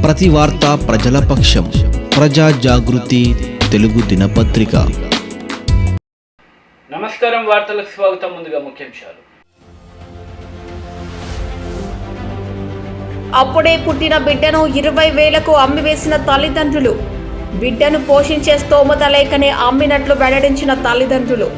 ప్రతి వార్త ప్రజల పక్షం. ప్రజా జాగృతి తెలుగు దినపత్రిక. నమస్కారం, వార్తలకు స్వాగతం. ముందుగా ముఖ్యాంశాలు. అప్పుడే పుట్టిన బిడ్డను 20,000కు అమ్మివేసిన తల్లిదండ్రులు. బిడ్డను పోషించే స్తోమత లేకనే అమ్మినట్లు వెల్లడించిన తల్లిదండ్రులు.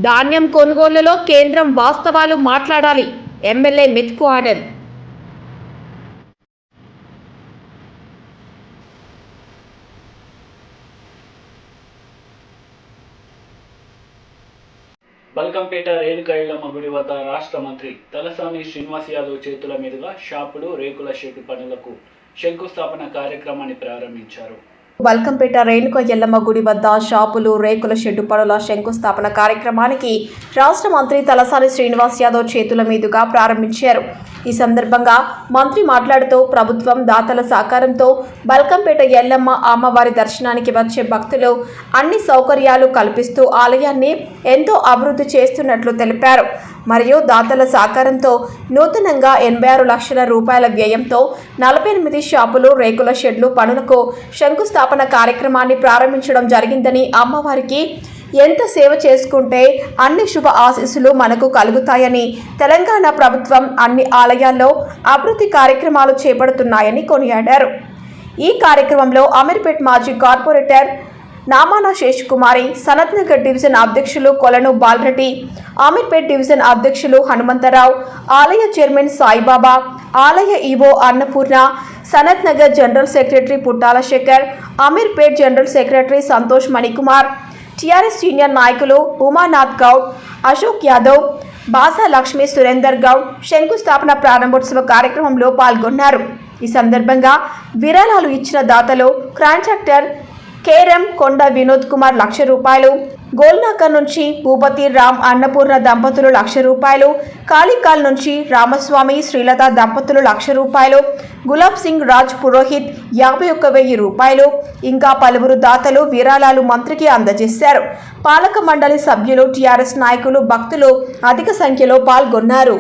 ధాన్యం కొనుగోలులో కేంద్రం వాస్తవాలు మాట్లాడాలి. ఎమ్మెల్యే మెతుకు ఆనంద్. బల్కంపేట రేణుకా ఎల్లమ్మ గుడి వద్ద రాష్ట్ర మంత్రి తలసాని శ్రీనివాస్ యాదవ్ చేతుల మీదుగా షాపులు, రేకుల షెడ్డు పనులకు శంకుస్థాపన కార్యక్రమాన్ని ప్రారంభించారు. బల్కంపేట రేణుకా ఎల్లమ్మ గుడి వద్ద షాపులు, రేకుల షెడ్డు పనుల శంకుస్థాపన కార్యక్రమానికి రాష్ట్ర మంత్రి తలసాని శ్రీనివాస్ యాదవ్ చేతుల మీదుగా ప్రారంభించారు. ఈ సందర్భంగా మంత్రి మాట్లాడుతూ ప్రభుత్వం దాతల సహకారంతో బల్కంపేట ఎల్లమ్మ అమ్మవారి దర్శనానికి వచ్చే భక్తులు అన్ని సౌకర్యాలు కల్పిస్తూ ఆలయాన్ని ఎంతో అభివృద్ధి చేస్తున్నట్లు తెలిపారు. మరియు దాతల సహకారంతో నూతనంగా 86 లక్షల రూపాయల వ్యయంతో 48 షాపులు, రేకుల షెడ్లు పనులకు శంకుస్థాపన కార్యక్రమాన్ని ప్రారంభించడం జరిగిందని, అమ్మవారికి ఎంత సేవ చేసుకుంటే అన్ని శుభ ఆశీస్సులు మనకు కలుగుతాయని, తెలంగాణ ప్రభుత్వం అన్ని ఆలయాల్లో అభివృద్ధి కార్యక్రమాలు చేపడుతున్నాయని కొనియాడారు. ఈ కార్యక్రమంలో అమీర్పేట్ మాజీ కార్పొరేటర్ నామాన శేషకుమారి, సనత్ నగర్ డివిజన్ అధ్యక్షులు కొలను బాలరెడ్డి, అమీర్పేట్ డివిజన్ అధ్యక్షులు హనుమంతరావు, ఆలయ చైర్మన్ సాయిబాబా, ఆలయ EO Annapurna, Sanath Nagar general secretary Puttala Shekar, Ameerpet general secretary Santosh Manikumar, TRS senior నాయకులు ఉమానాథ్ గౌడ్, అశోక్ యాదవ్, బాసా లక్ష్మీ సురేందర్ గౌడ్ శంకుస్థాపన ప్రారంభోత్సవ కార్యక్రమంలో పాల్గొన్నారు. ఈ సందర్భంగా విరాళాలు ఇచ్చిన దాతలు కాంట్రాక్టర్ కేరం కొండ వినోద్ కుమార్ 1,00,000 రూపాయలు, గోల్నాకర్ నుంచి భూపతి రామ్ అన్నపూర్ణ దంపతులు 1,00,000 రూపాయలు, కాళికాల్ నుంచి రామస్వామి శ్రీలత దంపతులు 1,00,000 రూపాయలు, గులాబ్ సింగ్ రాజ్ పురోహిత్ 51,000 రూపాయలు, ఇంకా పలువురు దాతలు విరాళాలు మంత్రికి అందజేశారు. పాలక మండలి సభ్యులు, టీఆర్ఎస్ నాయకులు, భక్తులు అధిక సంఖ్యలో పాల్గొన్నారు.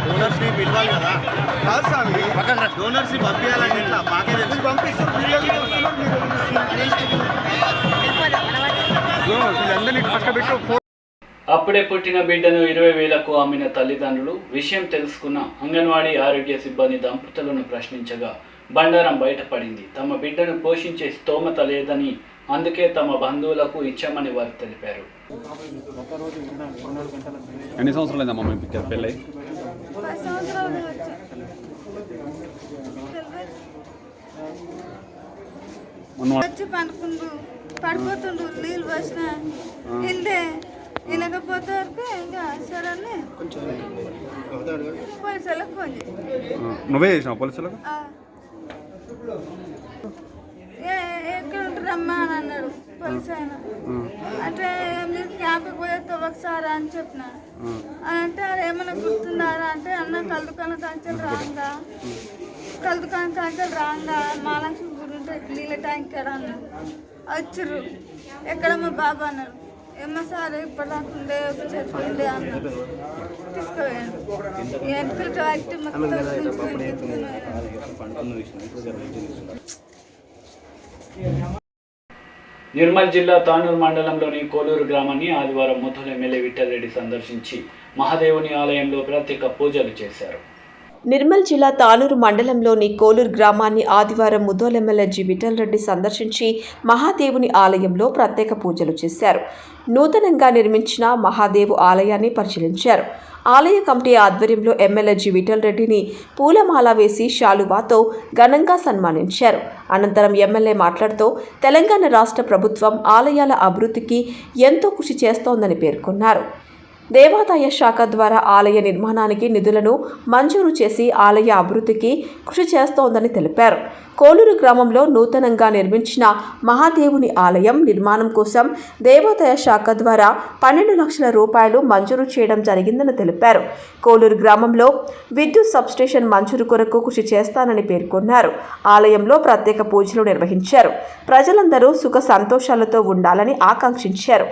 డోనర్షిప్ ఇవ్వాలి కదా. కాదు స్వామి, డోనర్షిప్ పంపించాలంటే ఎట్లా? మాకే తెలుసు. పంపిస్తారు వీళ్ళందరినీ పక్క పెట్టు. అప్పుడే పుట్టిన బిడ్డను 20,000కు అమ్మిన తల్లిదండ్రులు విషయం తెలుసుకున్న అంగన్వాడీ ఆరోగ్య సిబ్బంది దంపతులను ప్రశ్నించగా బండారం బయటపడింది. తమ బిడ్డను పోషించే స్తోమత లేదని, అందుకే తమ బంధువులకు ఇచ్చామని వారు తెలిపారు. ఎన్ని సంవత్సరాలైందమ్మా మీ పెళ్ళై? 10 సంవత్సరాలు వచ్చి పండుకుండు పడిపోతుండు. నీళ్ళు పోసిన ఇల్దే వినకపోతే వరకు ఇంకా సరే పోలీసులకు ఫోన్ చేసి నువ్వే చేసినావు పోలీసులకు? ఎక్కడ ఉంటారమ్మా అని అన్నాడు పోలీసు ఆయన. అంటే మీరు క్యాంప్కి పోయేస్తావు ఒకసారి అని చెప్పిన. అంటే అది ఏమైనా గుర్తుందారా అంటే అన్న కలుదుకాన కంచెలు రాంగా, కలుదుకాన కంచెలు రాంగా మాలక్ష్మి గుడి ఉంటే నీళ్ళ ట్యాంకర్ అన్నాడు. వచ్చారు. ఎక్కడ మా బాబా అన్నాడు. ఏమో సార్ ఇప్పటిదాకా ఉండే ఒక చేతి ఉండే అన్నాడు. తీసుకుపోయాడు. ఎంపికలు ట్రాక్టర్ మొత్తం నిర్మల్ జిల్లా తానూరు మండలంలోని కోలూరు గ్రామాన్ని ఆదివారం ముద్దల ఎమ్మెల్యే విఠల్ రెడ్డి సందర్శించి మహాదేవుని ఆలయంలో ప్రత్యేక పూజలు చేశారు. నిర్మల్ జిల్లా తానూరు మండలంలోని కోలూరు గ్రామాన్ని ఆదివారం ముద్దోల్ ఎమ్మెల్యే విఠల్ రెడ్డి సందర్శించి మహాదేవుని ఆలయంలో ప్రత్యేక పూజలు చేశారు. నూతనంగా నిర్మించిన మహాదేవు ఆలయాన్ని పరిశీలించారు. ఆలయ కమిటీ ఆధ్వర్యంలో ఎమ్మెల్యే విఠల్ రెడ్డిని పూలమాల వేసి శాలువాతో ఘనంగా సన్మానించారు. అనంతరం ఎమ్మెల్యే మాట్లాడుతూ తెలంగాణ రాష్ట్ర ప్రభుత్వం ఆలయాల అభివృద్ధికి ఎంతో కృషి చేస్తోందని పేర్కొన్నారు. దేవాదాయ శాఖ ద్వారా ఆలయ నిర్మాణానికి నిధులను మంజూరు చేసి ఆలయ అభివృద్ధికి కృషి చేస్తోందని తెలిపారు. కోలూరు గ్రామంలో నూతనంగా నిర్మించిన మహాదేవుని ఆలయం నిర్మాణం కోసం దేవాదాయ శాఖ ద్వారా 12 లక్షల రూపాయలు మంజూరు చేయడం జరిగిందని తెలిపారు. కోలూరు గ్రామంలో విద్యుత్ సబ్స్టేషన్ మంజూరు కొరకు కృషి చేస్తానని పేర్కొన్నారు. ఆలయంలో ప్రత్యేక పూజలు నిర్వహించారు. ప్రజలందరూ సుఖ సంతోషాలతో ఉండాలని ఆకాంక్షించారు.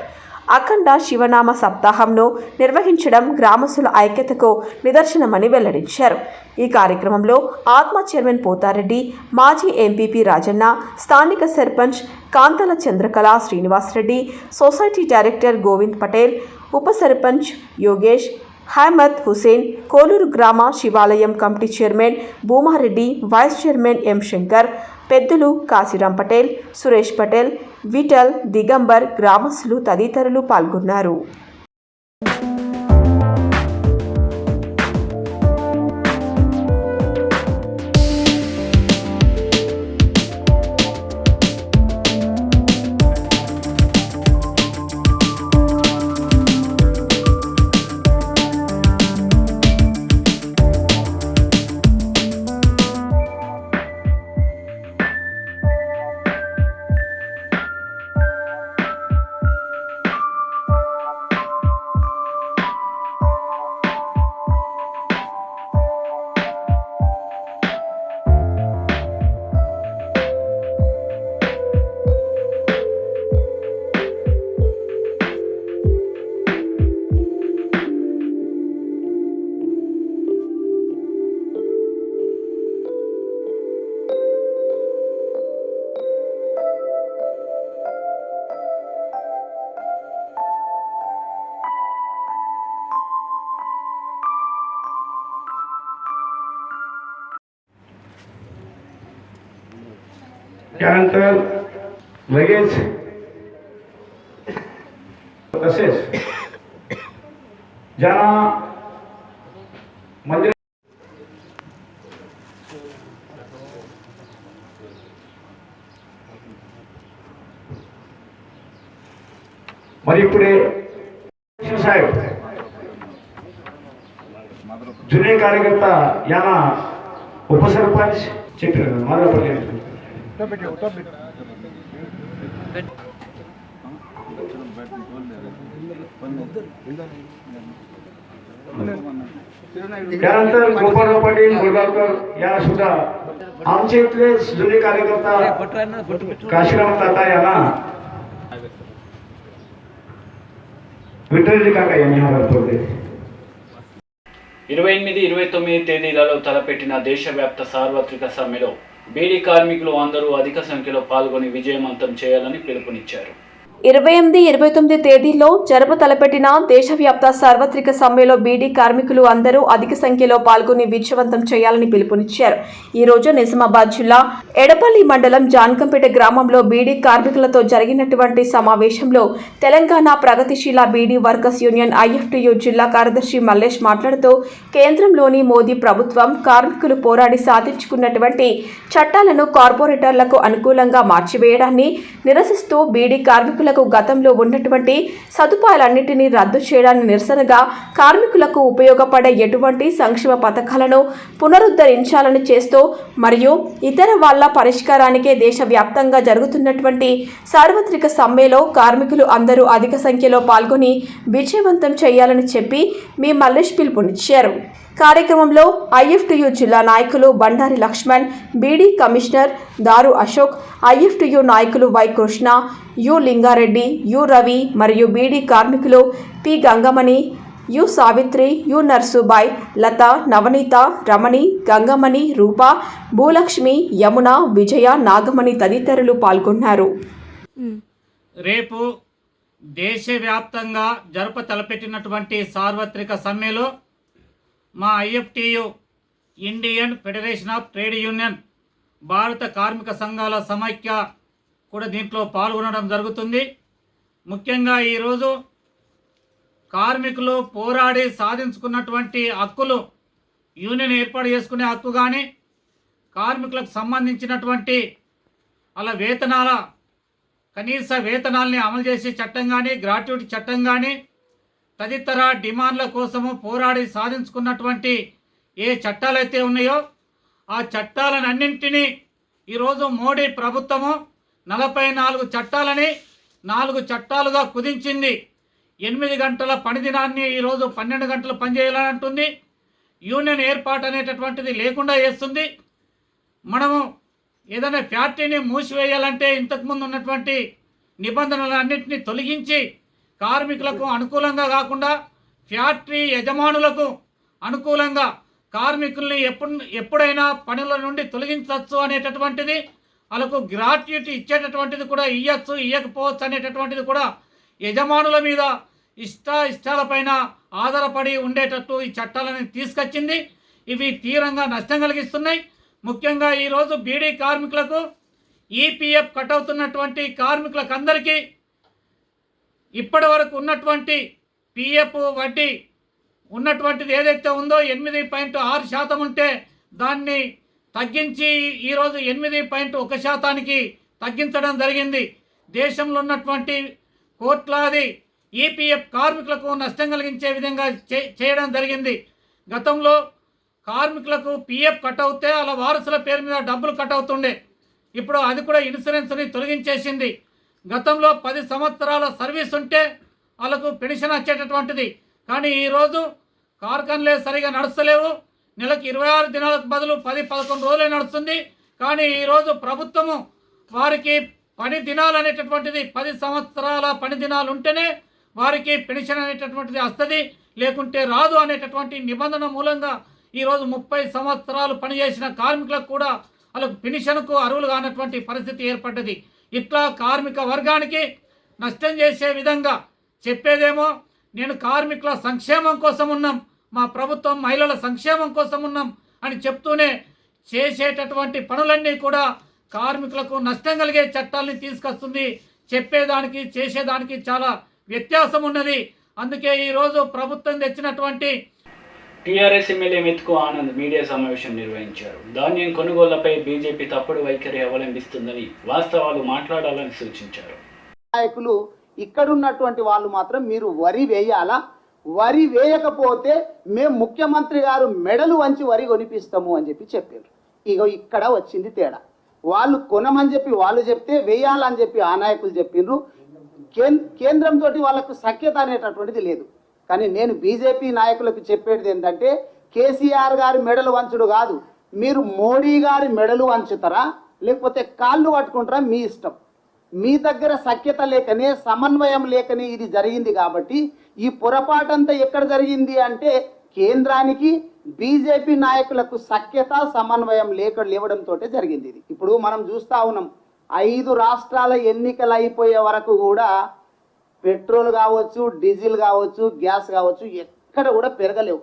అఖండ శివనామ సప్తాహంను నిర్వహించడం గ్రామస్తుల ఐక్యతకు నిదర్శనమని వెల్లడించారు. ఈ కార్యక్రమంలో ఆత్మ చైర్మన్ పోతారెడ్డి, మాజీ ఎంపీపీ రాజన్న, స్థానిక సర్పంచ్ కాంతల చంద్రకళ శ్రీనివాసరెడ్డి, సొసైటీ డైరెక్టర్ గోవింద్ పటేల్, ఉప సర్పంచ్ యోగేష్, హైమద్ హుసేన్, కోలూరు గ్రామ శివాలయం committee chairman Bhuma Reddy, vice chairman M Shankar, పెద్దలు కాశీరాం పటేల్, సురేష్ పటేల్, విఠల్, దిగంబర్, గ్రామస్తులు తదితరులు పాల్గొన్నారు. त्यानंतर लगेच तसेच జన మందిర మరి ఇప్పుడే సాహెబ్ జూనియర్ కార్యకర్త యానా ఉప సర్పంచ్ చెప్పారు మాధవపల్లి त्यानंतर गोपाळराव पाटील गोळगावकर या सुद्धा आमचे इथले जुने कार्यकर्ता काशीराम ताता यांना विठ्ठलजी काका यांनी हा वर्तवले 28-29 తేదీలలో తలపెట్టిన దేశవ్యాప్త సార్వత్రిక సమ్మెలో బీడీ కార్మికులు అందరూ అధిక సంఖ్యలో పాల్గొని విజయవంతం చేయాలని పిలుపునిచ్చారు. 28-29 తేదీల్లో జరప తలపెట్టిన దేశవ్యాప్త సార్వత్రిక సమ్మెలో బీడీ కార్మికులు అందరూ అధిక సంఖ్యలో పాల్గొని విజయవంతం చేయాలని పిలుపునిచ్చారు. ఈ రోజు నిజామాబాద్ జిల్లా ఎడపల్లి మండలం జాన్కంపేట గ్రామంలో బీడీ కార్మికులతో జరిగినటువంటి సమావేశంలో తెలంగాణ ప్రగతిశీల బీడీ వర్కర్స్ యూనియన్ ఐఎఫ్టియు జిల్లా కార్యదర్శి మల్లేష్ మాట్లాడుతూ కేంద్రంలోని మోదీ ప్రభుత్వం కార్మికులు పోరాడి సాధించుకున్నటువంటి చట్టాలను కార్పొరేటర్లకు అనుకూలంగా మార్చివేయడాన్ని నిరసిస్తూ బీడీ కార్మికులకు గతంలో ఉన్నటువంటి సదుపాయాలన్నింటినీ రద్దు చేయడాన్ని నిరసనగా కార్మికులకు ఉపయోగపడే ఎటువంటి సంక్షేమ పథకాలను పునరుద్ధరించాలని చేస్తూ మరియు ఇతర వాళ్ళ పరిష్కారానికే దేశవ్యాప్తంగా జరుగుతున్నటువంటి సార్వత్రిక సమ్మెలో కార్మికులు అందరూ అధిక సంఖ్యలో పాల్గొని విజయవంతం చేయాలని చెప్పి మీ మల్లేష్ పిలుపునిచ్చారు. కార్యక్రమంలో ఐఎఫ్టియు జిల్లా నాయకులు బండారి లక్ష్మణ్, బీడీ కమిషనర్ దారు అశోక్, ఐఎఫ్టియు నాయకులు Y Krishna, U Lingareddy, U Ravi మరియు బీడీ కార్మికులు P Gangamani, U Savitri, U Narsubai, Latha, Navaneetha, Ramani, Gangamani, Roopa, Bhulakshmi, Yamuna, Vijaya, Nagamani తదితరులు పాల్గొన్నారు. రేపు దేశవ్యాప్తంగా జరప తలపెట్టినటువంటి సార్వత్రిక సమ్మెలో మా IFTU Indian federation of trade union భారత కార్మిక సంఘాల సమైక్య కూడా దీంట్లో పాల్గొనడం జరుగుతుంది. ముఖ్యంగా ఈరోజు కార్మికులు పోరాడి సాధించుకున్నటువంటి హక్కులు, యూనియన్ ఏర్పాటు చేసుకునే హక్కు కానీ, కార్మికులకు సంబంధించినటువంటి అలా వేతనాల కనీస వేతనాల్ని అమలు చేసే చట్టం కానీ, గ్రాట్యుటీ చట్టం కానీ, తదితర డిమాండ్ల కోసము పోరాడి సాధించుకున్నటువంటి ఏ చట్టాలైతే ఉన్నాయో ఆ చట్టాలన్నింటినీ ఈరోజు మోడీ ప్రభుత్వము 44 చట్టాలని 4 చట్టాలుగా కుదించింది. 8 గంటల పని దినాన్ని ఈరోజు 12 గంటలు పనిచేయాలని అంటుంది. యూనియన్ ఏర్పాటు అనేటటువంటిది లేకుండా చేస్తుంది. మనము ఏదైనా ఫ్యాక్టరీని మూసివేయాలంటే ఇంతకుముందు ఉన్నటువంటి నిబంధనలన్నింటినీ తొలగించి కార్మికులకు అనుకూలంగా కాకుండా ఫ్యాక్టరీ యజమానులకు అనుకూలంగా కార్మికుల్ని ఎప్పుడైనా పనుల నుండి తొలగించవచ్చు అనేటటువంటిది, వాళ్ళకు గ్రాట్యుటీ ఇచ్చేటటువంటిది కూడా ఇవ్వచ్చు, ఇవ్వకపోవచ్చు అనేటటువంటిది కూడా యజమానుల మీద ఇష్టాలపైన ఆధారపడి ఉండేటట్టు ఈ చట్టాలను తీసుకొచ్చింది. ఇవి తీవ్రంగా నష్టం కలిగిస్తున్నాయి. ముఖ్యంగా ఈరోజు బీడీ కార్మికులకు ఈపీఎఫ్ కట్ అవుతున్నటువంటి కార్మికులకు అందరికీ ఇప్పటి వరకు ఉన్నటువంటి పిఎఫ్ వడ్డీ ఉన్నటువంటిది ఏదైతే ఉందో 8.6% ఉంటే దాన్ని తగ్గించి ఈరోజు 8.1% తగ్గించడం జరిగింది. దేశంలో ఉన్నటువంటి కోట్లాది ఈపీఎఫ్ కార్మికులకు నష్టం కలిగించే విధంగా చేయడం జరిగింది. గతంలో కార్మికులకు పిఎఫ్ కట్ అవుతే అలా వారసుల పేరు మీద డబ్బులు కట్ అవుతుండే. ఇప్పుడు అది కూడా ఇన్సూరెన్స్ని తొలగించేసింది. గతంలో 10 సంవత్సరాల సర్వీస్ ఉంటే వాళ్ళకు పెన్షన్ వచ్చేటటువంటిది. కానీ ఈరోజు కార్ఖానలే సరిగా నడుస్తలేవు. నెలకు 26 దినాలకు బదులు 10-11 రోజులే నడుస్తుంది. కానీ ఈరోజు ప్రభుత్వము వారికి పని దినాలు అనేటటువంటిది 10 సంవత్సరాల పని దినాలు ఉంటేనే వారికి పెన్షన్ అనేటటువంటిది వస్తుంది, లేకుంటే రాదు అనేటటువంటి నిబంధన మూలంగా ఈరోజు 30 సంవత్సరాలు పనిచేసిన కార్మికులకు కూడా వాళ్ళకు పెన్షన్కు అర్హులు కానటువంటి పరిస్థితి ఏర్పడ్డది. ఇట్లా కార్మిక వర్గానికి నష్టం చేసే విధంగా చెప్పేదేమో నేను కార్మికుల సంక్షేమం కోసం ఉన్నాం, మా ప్రభుత్వం మహిళల సంక్షేమం కోసం ఉన్నాం అని చెప్తూనే చేసేటటువంటి పనులన్నీ కూడా కార్మికులకు నష్టం కలిగే చట్టాలని తీసుకొస్తుంది. చెప్పేదానికి చేసేదానికి చాలా వ్యత్యాసం ఉన్నది. అందుకే ఈరోజు ప్రభుత్వం తెచ్చినటువంటి టీఆర్ఎస్ ఎమ్మెల్యే మెతుకు ఆనంద్ మీడియా సమావేశం నిర్వహించారు. ధాన్యం కొనుగోళ్లపై బీజేపీ తప్పుడు వైఖరి అవలంబిస్తుందని, వాస్తవాలు మాట్లాడాలని సూచించారు. నాయకులు ఇక్కడున్నటువంటి వాళ్ళు మాత్రం మీరు వరి వేయాలా, వరి వేయకపోతే మేము ముఖ్యమంత్రి గారు మెడలు వంచి వరి కొనిపిస్తాము అని చెప్పారు. ఇగో ఇక్కడ వచ్చింది తేడా. వాళ్ళు కొనమని చెప్పి వాళ్ళు చెప్తే వేయాలని చెప్పి ఆ నాయకులు చెప్పిండ్రు. కేంద్రంతో వాళ్ళకు సఖ్యత అనేటటువంటిది లేదు. కానీ నేను బీజేపీ నాయకులకు చెప్పేది ఏంటంటే, కేసీఆర్ గారి మెడలు వంచుడు కాదు, మీరు మోడీ గారి మెడలు వంచుతారా లేకపోతే కాళ్ళు పట్టుకుంటారా మీ ఇష్టం. మీ దగ్గర సఖ్యత లేకనే, సమన్వయం లేకనే ఇది జరిగింది. కాబట్టి ఈ పొరపాటంతా ఎక్కడ జరిగింది అంటే కేంద్రానికి బీజేపీ నాయకులకు సఖ్యత, సమన్వయం లేవడంతో జరిగింది ఇది. ఇప్పుడు మనం చూస్తూ ఉన్నాం, 5 రాష్ట్రాల ఎన్నికలు అయిపోయే వరకు కూడా పెట్రోల్ కావచ్చు, డీజిల్ కావచ్చు, గ్యాస్ కావచ్చు ఎక్కడ కూడా పెరగలేవు.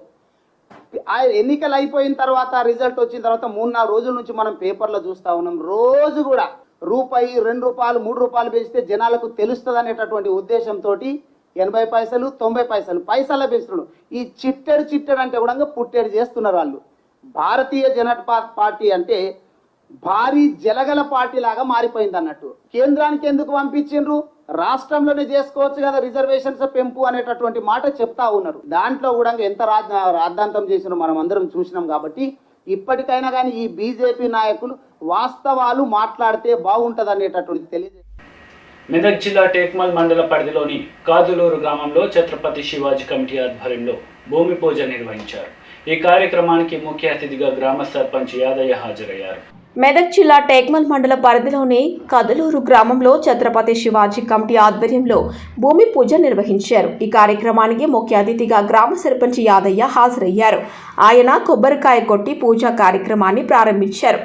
ఆ ఎన్నికలు అయిపోయిన తర్వాత, రిజల్ట్ వచ్చిన తర్వాత 3-4 రోజుల నుంచి మనం పేపర్లో చూస్తూ ఉన్నాం. రోజు కూడా రూపాయి, 2 రూపాయలు, 3 రూపాయలు పెంచితే జనాలకు తెలుస్తుంది అనేటటువంటి ఉద్దేశంతో 80 పైసలు, 90 పైసలు పైసలు పెంచుతున్నాడు. ఈ చిట్టెడు అంటే కూడా పుట్టెడు చేస్తున్నారు వాళ్ళు. భారతీయ జనతా పార్టీ అంటే భారీ జలగల పార్టీ లాగా మారిపోయింది అన్నట్టు. కేంద్రానికి ఎందుకు పంపించిండ్రు? రాష్ట్రంలోనే చేసుకోవచ్చు కదా రిజర్వేషన్స్ పెంపు అనేటటువంటి మాట చెప్తా ఉన్నారు. దాంట్లో కూడా ఎంత రాద్ధాంతం చేసినా మనం అందరం చూసినాం. కాబట్టి ఇప్పటికైనా కానీ ఈ బీజేపీ నాయకులు వాస్తవాలు మాట్లాడితే బాగుంటుంది అనేటటువంటి తెలియజేస్తారు. మెదక్ జిల్లా టేక్మల్ మండల పరిధిలోని కాదులూరు గ్రామంలో ఛత్రపతి శివాజీ కమిటీ ఆధ్వర్యంలో భూమి పూజ నిర్వహించారు. ఈ కార్యక్రమానికి ముఖ్య అతిథిగా గ్రామ సర్పంచ్ యాదయ్య హాజరయ్యారు. మెదక్ జిల్లా టేక్మల్ మండల పరిధిలోని కదలూరు గ్రామంలో ఛత్రపతి శివాజీ కమిటీ ఆధ్వర్యంలో భూమి పూజ నిర్వహించారు. ఈ కార్యక్రమానికి ముఖ్య అతిథిగా గ్రామ సర్పంచ్ యాదయ్య హాజరయ్యారు. ఆయన కొబ్బరికాయ కొట్టి పూజా కార్యక్రమాన్ని ప్రారంభించారు.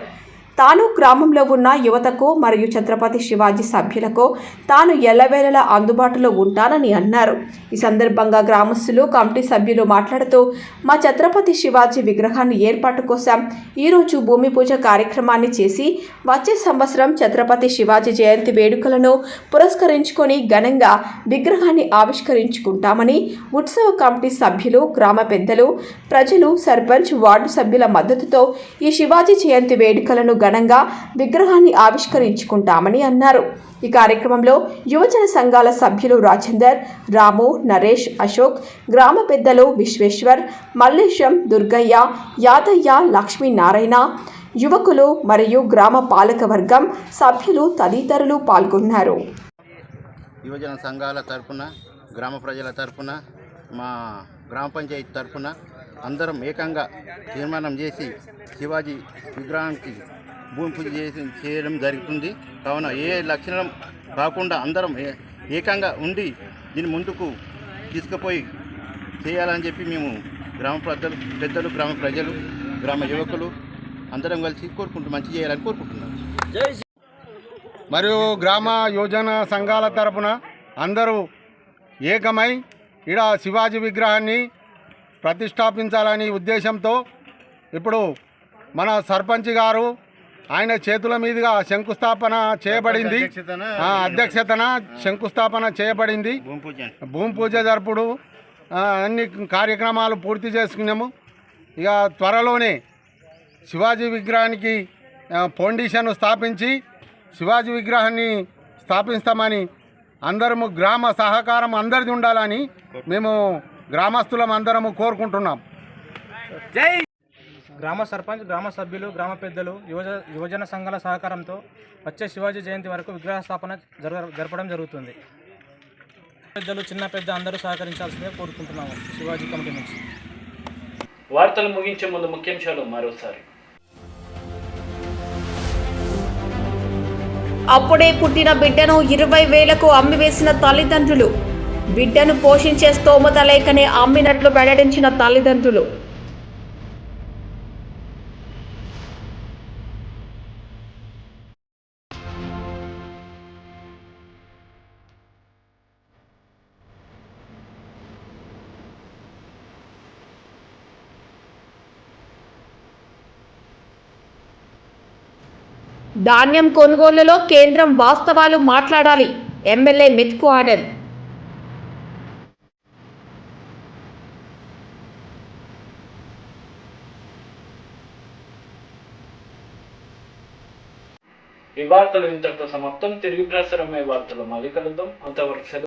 తాను గ్రామంలో ఉన్న యువతకు మరియు ఛత్రపతి శివాజీ సభ్యులకు తాను ఎల్లవేళలా అందుబాటులో ఉంటానని అన్నారు. ఈ సందర్భంగా గ్రామస్తులు, కమిటీ సభ్యులు మాట్లాడుతూ, మా ఛత్రపతి శివాజీ విగ్రహాన్ని ఏర్పాటు కోసం ఈరోజు భూమి పూజ కార్యక్రమాన్ని చేసి వచ్చే సంవత్సరం ఛత్రపతి శివాజీ జయంతి వేడుకలను పురస్కరించుకొని ఘనంగా విగ్రహాన్ని ఆవిష్కరించుకుంటామని ఉత్సవ కమిటీ సభ్యులు, గ్రామ పెద్దలు, ప్రజలు, సర్పంచ్, వార్డు సభ్యుల మద్దతుతో ఈ శివాజీ జయంతి వేడుకలను ఘనంగా విగ్రహాన్ని ఆవిష్కరించుకుంటామని అన్నారు. ఈ కార్యక్రమంలో యువజన సంఘాల సభ్యులు రాజేందర్, రాము, నరేష్, అశోక్, గ్రామ పెద్దలు విశ్వేశ్వర్, మల్లేశం, దుర్గయ్య, యాదయ్య, లక్ష్మీనారాయణ, యువకులు మరియు గ్రామ పాలక వర్గం సభ్యులు తదితరులు పాల్గొన్నారు. యువజన సంఘాల తరపున, గ్రామ ప్రజల తరపున, మా గ్రామ పంచాయతీ తరపున అందరం ఏకంగా తీర్మానం చేసి శివాజీ విగ్రహానికి భూమి పూజ చేయడం జరుగుతుంది. కావున ఏ లక్షణం కాకుండా అందరం ఏకంగా ఉండి దీన్ని ముందుకు తీసుకుపోయి చేయాలని చెప్పి మేము గ్రామ పెద్దలు, గ్రామ ప్రజలు, గ్రామ యువకులు అందరం కలిసి మంచి చేయాలని కోరుకుంటున్నాం. మరియు గ్రామ యువజన సంఘాల తరపున అందరూ ఏకమై ఈడ శివాజీ విగ్రహాన్ని ప్రతిష్టాపించాలని ఉద్దేశంతో ఇప్పుడు మన సర్పంచ్ గారు ఆయన చేతుల మీదుగా శంకుస్థాపన చేయబడింది. అధ్యక్షతన శంకుస్థాపన చేయబడింది. భూమి పూజ జరుపుడు అన్ని కార్యక్రమాలు పూర్తి చేసుకున్నాము. ఇక త్వరలోనే శివాజీ విగ్రహానికి ఫౌండేషన్ స్థాపించి శివాజీ విగ్రహాన్ని స్థాపిస్తామని అందరము గ్రామ సహకారం అందరిది ఉండాలని మేము గ్రామస్తులం అందరము కోరుకుంటున్నాం. జై గ్రామ సర్పంచ్, గ్రామ సభ్యులు, గ్రామ పెద్దలు, యువజన సంఘాల సహకారంతో వచ్చే శివాజీ జయంతి వరకు విగ్రహ స్థాపన జరపడం జరుగుతుంది. పెద్దలు, చిన్న పెద్ద అందరూ సహకరించాల్సిందే కోరుకుంటున్నాము శివాజీ కమిటీ నుంచి. వార్తలు ముగించే ముందు ముఖ్యాంశాలు మరోసారి. అప్పుడే పుట్టిన బిడ్డను 20,000కు అమ్మివేసిన తల్లిదండ్రులు. బిడ్డను పోషించే స్తోమత లేకనే అమ్మినట్లు వెల్లడించిన తల్లిదండ్రులు. ధాన్యం కొనుగోలులో కేంద్రం వాస్తవాలు మాట్లాడాలి. ఎమ్మెల్యే మెతుకు ఆనంద్. ఈ వార్తలు ఇంతటితో సమాప్తం. తిరిగి ప్రసారమయ్యే వార్తలు మళ్ళీ కలుద్దాం. అంతవరకు సెలవు.